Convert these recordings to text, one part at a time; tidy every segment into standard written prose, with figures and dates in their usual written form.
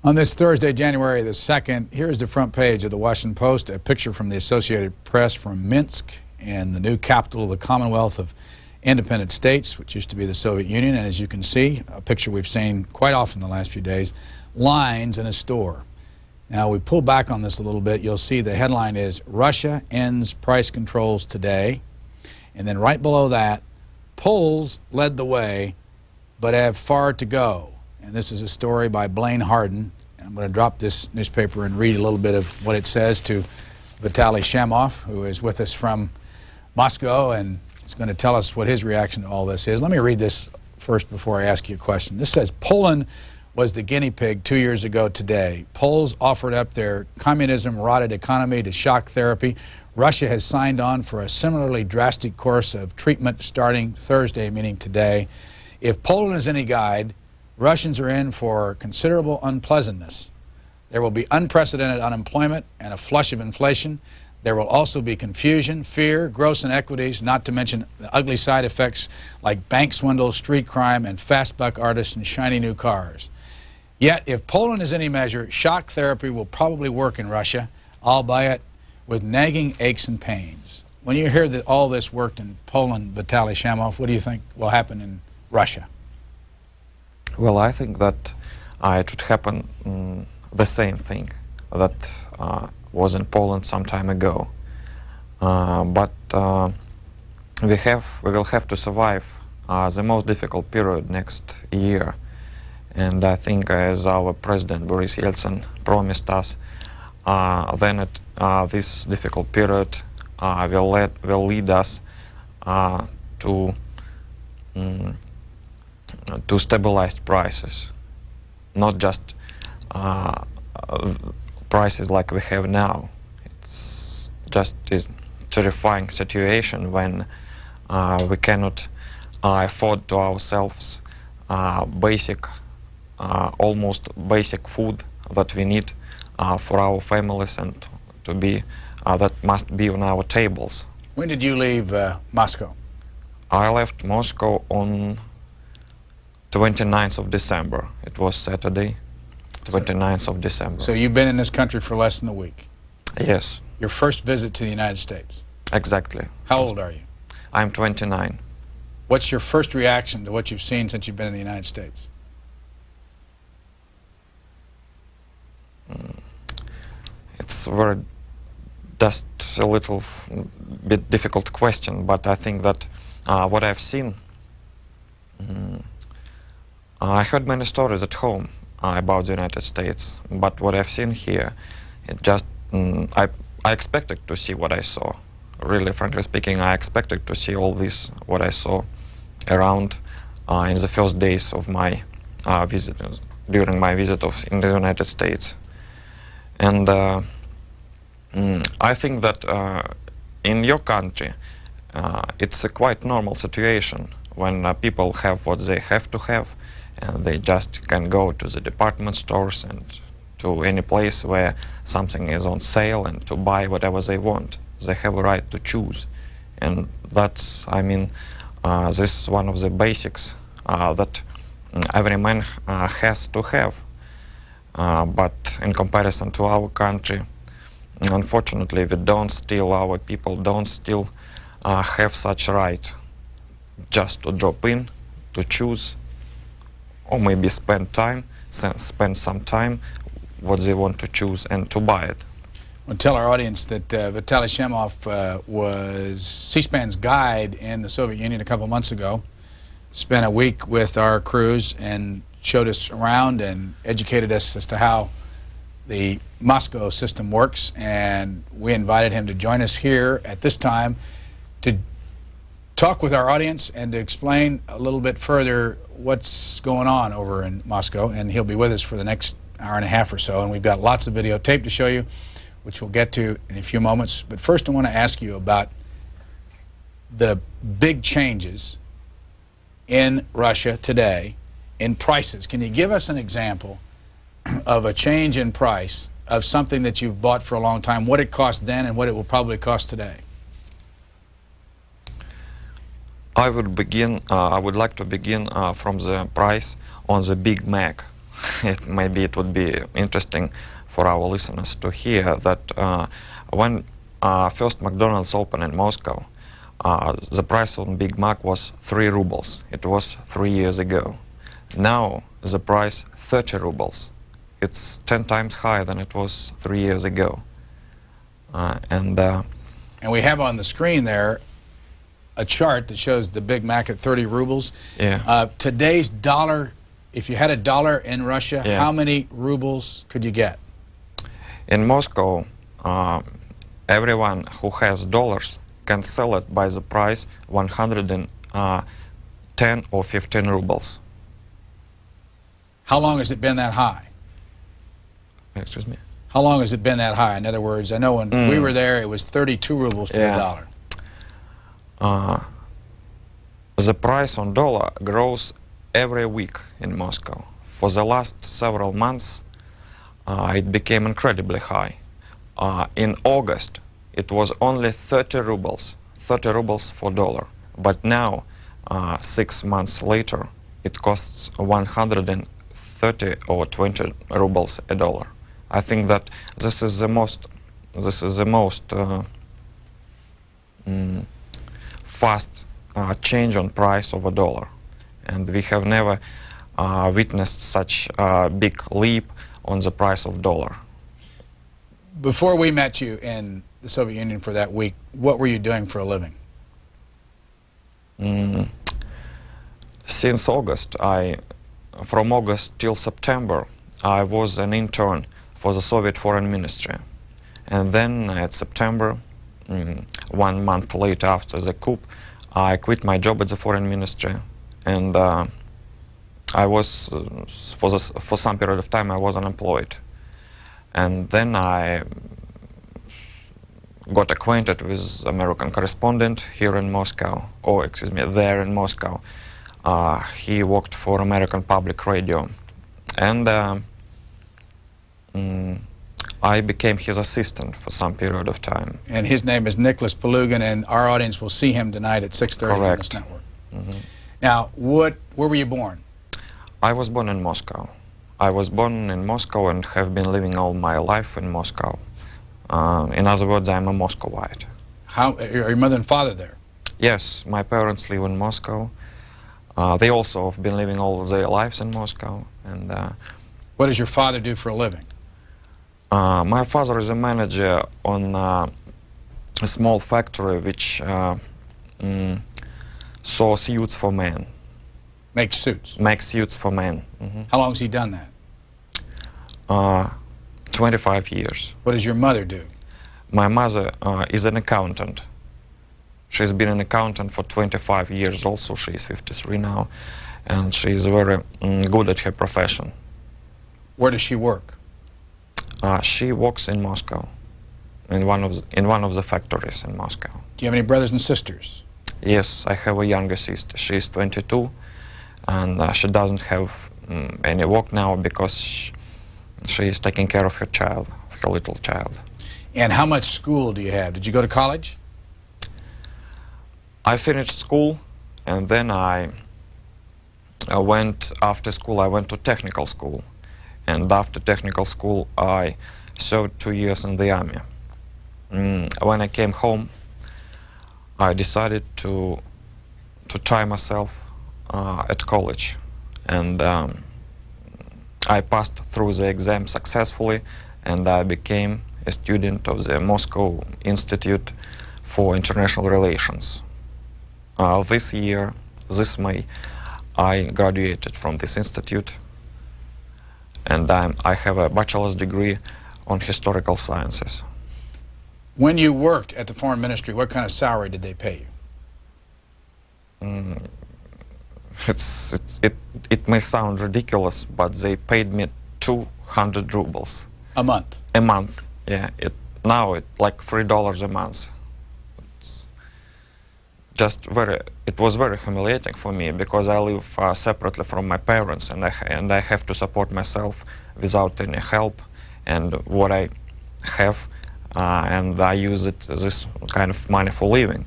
On this Thursday, January the 2nd, here's the front page of the Washington Post, a picture from the Associated Press from Minsk, and the new capital of the Commonwealth of Independent States, which used to be the Soviet Union. And as you can see, a picture we've seen quite often the last few days, lines in a store. Now, we pull back on this a little bit. You'll see the headline is, Russia ends price controls today. And then right below that, Poles led the way, but have far to go. And this is a story by Blaine Harden. I'm going to drop this newspaper and read a little bit of what it says to Vitaly Shamov, who is with us from Moscow and is going to tell us what his reaction to all this is. Let me read this first before I ask you a question. This says, Poland was the guinea pig 2 years ago today. Poles offered up their communism-rotted economy to shock therapy. Russia has signed on for a similarly drastic course of treatment starting Thursday, meaning today. If Poland is any guide, Russians are in for considerable unpleasantness. There will be unprecedented unemployment and a flush of inflation. There will also be confusion, fear, gross inequities, not to mention the ugly side effects like bank swindles, street crime, and fast buck artists and shiny new cars. Yet, if Poland is any measure, shock therapy will probably work in Russia, albeit with nagging aches and pains. When you hear that all this worked in Poland, Vitaly Shamov, what do you think will happen in Russia? Well, I think that it would happen the same thing that was in Poland some time ago. But we will have to survive the most difficult period next year. And I think, as our President Boris Yeltsin promised us, then this difficult period will lead us to stabilized prices, not just prices like we have now. It's just a terrifying situation when we cannot afford to ourselves almost basic food that we need for our families and to be that must be on our tables. When did you leave Moscow? I left Moscow on 29th of December. It was Saturday, 29th of December. So you've been in this country for less than a week? Yes. Your first visit to the United States? Exactly. How old are you? I'm 29. What's your first reaction to what you've seen since you've been in the United States? It's just a little bit difficult question, but I think that what I've seen, I heard many stories at home about the United States, but what I've seen here, it just, I expected to see what I saw. Really, frankly speaking, I expected to see all this, what I saw around in the first days of my visit, during my visit in the United States. And I think that in your country, it's a quite normal situation when people have what they have to have, and they just can go to the department stores and to any place where something is on sale and to buy whatever they want. They have a right to choose. And that's, I mean, this is one of the basics that every man has to have. But in comparison to our country, unfortunately, we don't still, our people don't still have such right just to drop in, to choose, or maybe spend some time what they want to choose and to buy it. Well, tell our audience that Vitaly Shamov was C-SPAN's guide in the Soviet Union a couple months ago, spent a week with our crews and showed us around and educated us as to how the Moscow system works, and we invited him to join us here at this time to talk with our audience and to explain a little bit further what's going on over in Moscow. And he'll be with us for the next hour and a half or so, and we've got lots of videotape to show you, which we'll get to in a few moments. But first I want to ask you about the big changes in Russia today in prices. Can you give us an example of a change in price of something that you've bought for a long time, what it cost then and what it will probably cost today? I would like to begin from the price on the Big Mac. maybe it would be interesting for our listeners to hear that when first McDonald's opened in Moscow, the price on Big Mac was 3 rubles. It was 3 years ago. Now the price 30 rubles. It's 10 times higher than it was 3 years ago. And we have on the screen there a chart that shows the Big Mac at 30 rubles. Yeah. Today's dollar, if you had a dollar in Russia, Yeah. how many rubles could you get? In Moscow, everyone who has dollars can sell it by the price 110 or 15 rubles. How long has it been that high? Excuse me? How long has it been that high? In other words, I know when we were there, it was 32 rubles to Yeah. the dollar. The price on dollar grows every week in Moscow. For the last several months, it became incredibly high. In August, it was only 30 rubles for dollar. But now, 6 months later, it costs 130 or 20 rubles a dollar. I think that this is the most fast change on price of a dollar, and we have never witnessed such a big leap on the price of dollar. Before we met you in the Soviet Union for that week, what were you doing for a living? Since August, from August till September, I was an intern for the Soviet Foreign Ministry. And then at September, 1 month later after the coup, I quit my job at the Foreign Ministry. And I was, for some period of time, I was unemployed. And then I got acquainted with American correspondent here in Moscow, or excuse me, there in Moscow. He worked for American Public Radio. And I became his assistant for some period of time. And his name is Nicholas Palugin, and our audience will see him tonight at 6:30 on this Correct. network. Now, where were you born? I was born in Moscow. I was born in Moscow and have been living all my life in Moscow. In other words, I'm a Moscowite. Are your mother and father there? Yes, my parents live in Moscow. They also have been living all their lives in Moscow. And What does your father do for a living? my father is a manager on a small factory which sews suits for men. Makes suits. Makes suits for men. How long has he done that? 25 years. What does your mother do? My mother is an accountant. She's been an accountant for 25 years also. She's 53 now, and she's very good at her profession. Where does she work? She works in Moscow, in one of the factories in Moscow. Do you have any brothers and sisters? Yes, I have a younger sister. She's 22, and she doesn't have any work now because she is taking care of her child, of her little child. And how much school do you have? Did you go to college? I finished school, and then I went, after school, I went to technical school. And after technical school, I served 2 years in the army. When I came home, I decided to try myself at college. And I passed through the exam successfully, and I became a student of the Moscow Institute for International Relations. This year, this May, I graduated from this institute, and I have a bachelor's degree on historical sciences. When you worked at the foreign ministry, what kind of salary did they pay you? It may sound ridiculous, but they paid me 200 rubles. A month? A month, yeah. Now it's like $3 a month. It was very humiliating for me because I live separately from my parents, and I have to support myself without any help. And what I have, and I use this kind of money for living.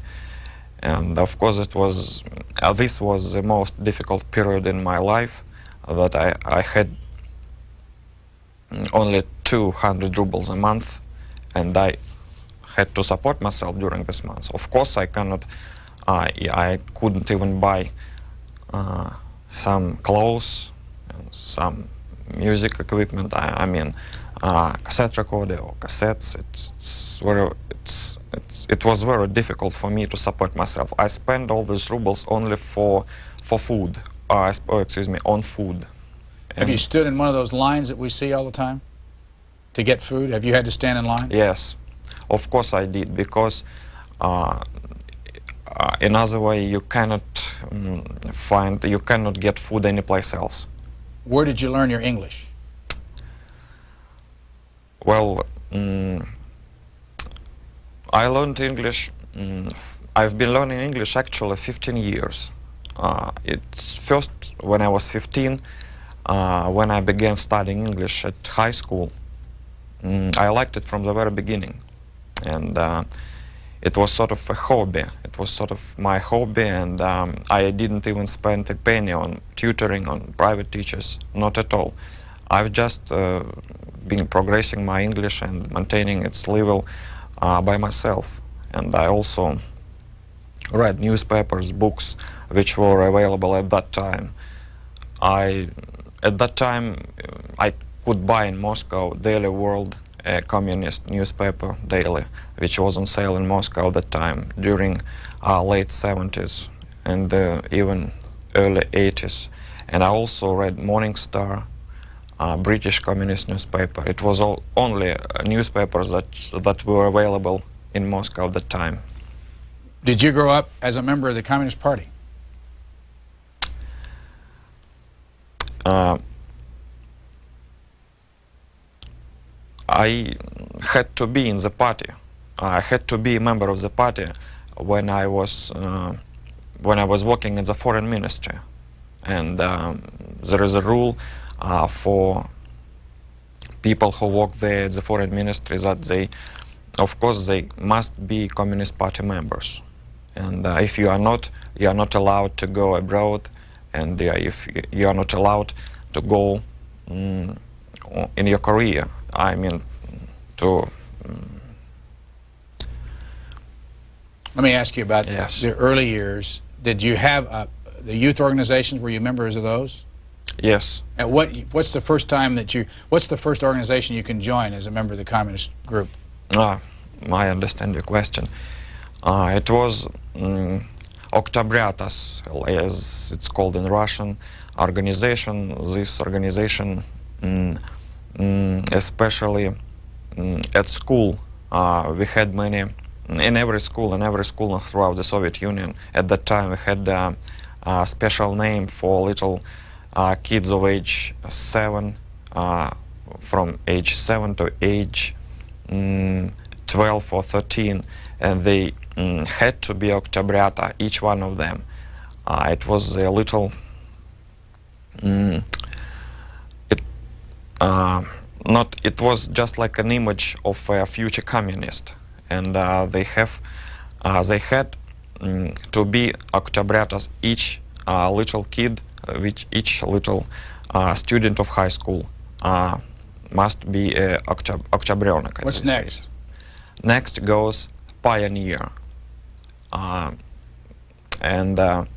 And of course, this was the most difficult period in my life that I had only 200 rubles a month, and I had to support myself during this month. Of course, I couldn't even buy some clothes, and some music equipment. I mean, cassette recorder or cassettes. It was very difficult for me to support myself. I spent all these rubles only for food. On food. Have you stood in one of those lines that we see all the time to get food? Have you had to stand in line? Yes, of course I did, because in other way you cannot you cannot get food anyplace else. Where did you learn your English? Well, I learned English. I've been learning English actually 15 years. It's first when I was 15, when I began studying English at high school. I liked it from the very beginning, and it was sort of a hobby. It was sort of my hobby, and I didn't even spend a penny on tutoring, on private teachers, not at all. I've just been progressing my English and maintaining its level by myself. And I also read newspapers, books, which were available at that time. At that time, I could buy in Moscow Daily World, a communist newspaper, daily, which was on sale in Moscow at that time during late 70s and even early 80s. And I also read Morning Star, British communist newspaper. It was only newspapers that were available in Moscow at that time. Did you grow up as a member of the Communist Party? I had to be in the party. I had to be a member of the party when I was working in the foreign ministry, and there is a rule for people who work there at the foreign ministry that they, of course, they must be Communist Party members. And if you are not allowed to go abroad, and if you are not allowed to go in your career, I mean, to... Let me ask you about Yes. the early years. Did you have the youth organizations? Were you members of those? Yes. And what's the first time that what's the first organization you can join as a member of the communist group? I understand your question. It was Oktobryatas, as it's called in Russian, organization. This organization, especially at school, we had many, in every school throughout the Soviet Union. At that time we had a special name for little kids of age 7, from age 7 to age 12 or 13, and they had to be Oktobryata, each one of them. It was a little, it was just like an image of a future communist, and they had to be Oktobryats. Each little kid, each little student of high school must be a Oktobryonik. What's next? Next goes pioneer, and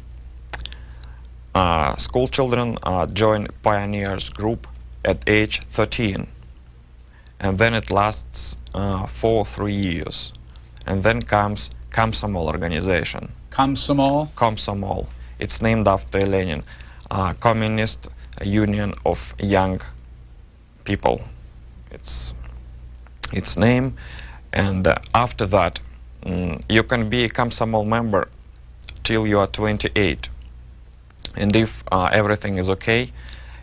school children join pioneers group at age 13, and then it lasts for 3 years, and then comes Komsomol organization. Komsomol? Komsomol. It's named after Lenin, Communist Union of Young People. It's its name. And after that, you can be a Komsomol member till you are 28. And if everything is okay,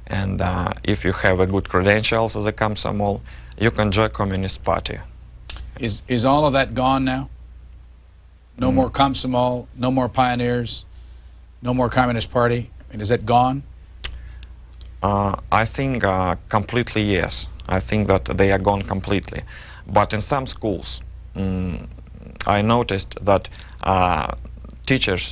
and if you have a good credentials as a Komsomol, you can join Communist Party. Is all of that gone now? No more Komsomol, no more pioneers, no more Communist Party? I mean, is that gone? I think completely yes. I think that they are gone completely. But in some schools, I noticed that teachers